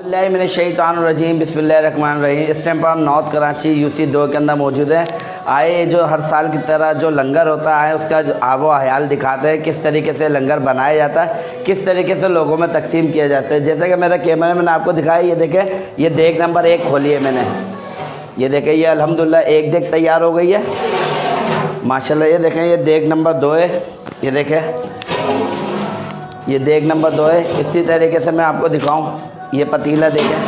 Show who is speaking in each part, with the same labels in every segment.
Speaker 1: रजीम बिस्मिल्लाहिर्रहमानिर्रहीम। इस टाइम पर हम नॉर्थ कराची यूसी 2 के अंदर मौजूद हैं। आए जो हर साल की तरह जो लंगर होता है उसका जो आबो हयाल दिखाते हैं, किस तरीके से लंगर बनाया जाता है, किस तरीके से लोगों में तकसीम किया जाता है। जैसे कि मेरा कैमरा मैंने आपको दिखाया, ये देखें, ये देग नंबर 1 खोली है मैंने। ये देखें, ये अल्हम्दुलिल्लाह एक देग तैयार हो गई है माशाल्लाह। ये देखें, ये देग नंबर 2 है। ये देखें, ये देग नंबर 2 है। इसी तरीके से मैं आपको दिखाऊं, ये पतीला देखें,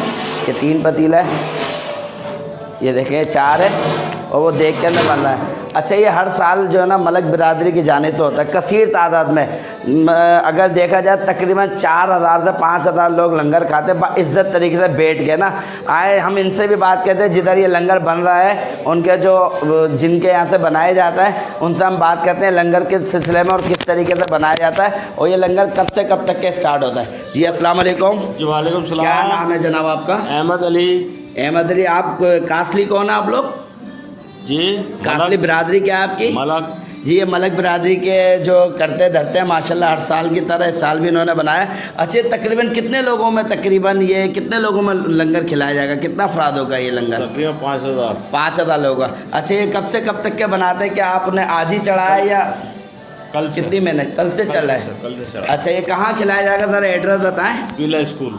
Speaker 1: ये 3 पतीला है। ये देखें 4 है और वो देख के अंदर बन रहा है। अच्छा, ये हर साल जो है ना मलक बिरादरी की जाने से होता है कसीर तादाद में। अगर देखा जाए तकरीबन 4000 से 5000 लोग लंगर खाते इज़्ज़त तरीके से बैठ के ना। आए हम इनसे भी बात करते हैं जिधर ये लंगर बन रहा है, उनके जो जिनके यहाँ से बनाया जाता है उनसे हम बात करते हैं लंगर के सिलसिले में और किस तरीके से बनाया जाता है और ये लंगर कब से कब तक के स्टार्ट होता है। जी अस्सलाम वालेकुम।
Speaker 2: जी वालेकुम सलाम।
Speaker 1: क्या नाम है जनाब आपका?
Speaker 2: अहमद अली।
Speaker 1: अहमद अली। आप कासली कौन है आप लोग?
Speaker 2: जी
Speaker 1: कासली बिरादरी क्या है आपकी?
Speaker 2: मलक।
Speaker 1: जी, ये मलक बिरादरी के जो करते धरते हैं माशाल्लाह, हर साल की तरह इस साल भी इन्होंने बनाया। अच्छे, तकरीबन कितने लोगों में, तकरीबन ये कितने लोगों में लंगर खिलाया जाएगा? कितना अफराद होगा ये लंगर?
Speaker 2: तकरीबन 5000।
Speaker 1: 5000 लोग। अच्छा, ये कब से कब तक के बनाते हैं? क्या आपने आज ही चढ़ाया या
Speaker 2: कल से?
Speaker 1: कितनी मेहनत? कल से चला है।
Speaker 2: कल से चला।
Speaker 1: अच्छा, ये कहाँ खिलाया जाएगा सर, एड्रेस बताएँ।
Speaker 2: पीला स्कूल।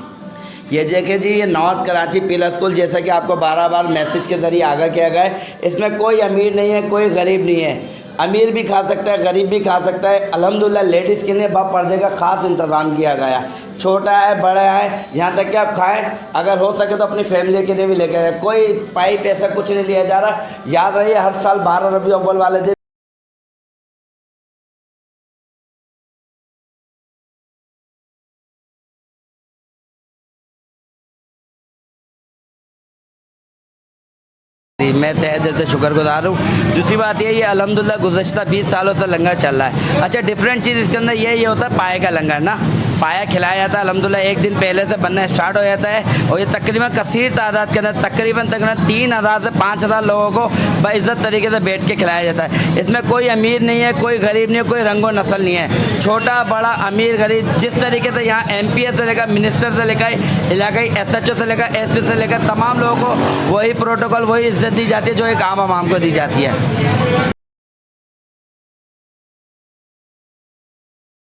Speaker 1: ये देखें जी, ये नॉर्थ कराची पीला स्कूल, जैसा कि आपको बार मैसेज के ज़रिए आगाह किया गया है। इसमें कोई अमीर नहीं है, कोई गरीब नहीं है। अमीर भी खा सकता है, गरीब भी खा सकता है। अल्हम्दुलिल्लाह लेडीज़ के लिए बापर्दे का ख़ास इंतज़ाम किया गया। छोटा है, बड़ा है, यहाँ तक कि आप खाएं, अगर हो सके तो अपनी फैमिली के लिए भी लेकर जाए। कोई पाई पैसा कुछ नहीं लिया जा रहा। याद रहिए, हर साल 12 रबी अव्वल वाले दिन मैं तहे दिल से शुक्रगुजार हूँ। दूसरी बात ये अल्हम्दुलिल्लाह गुज़श्ता 20 सालों से लंगर चल रहा है। अच्छा, डिफरेंट चीज़ इसके अंदर ये होता है, पाए का लंगर ना, पाया खिलाया जाता है। अल्हम्दुलिल्लाह एक दिन पहले से बनना स्टार्ट हो जाता है और ये तकरीबन कसीर तादाद के अंदर तकरीबन 3000 से 5000 लोगों को बाइज़्ज़त तरीके से बैठ के खिलाया जाता है। इसमें कोई अमीर नहीं है, कोई गरीब नहीं है, कोई रंगो नस्ल नहीं है। छोटा बड़ा अमीर गरीब, जिस तरीके से यहाँ MP से लेकर मिनिस्टर से लेकर इलाकाई SHO से लेकर SP से लेकर तमाम लोगों को वही प्रोटोकॉल, वही इज़्ज़त दी जाती है जो एक आम आवाम को दी जाती है।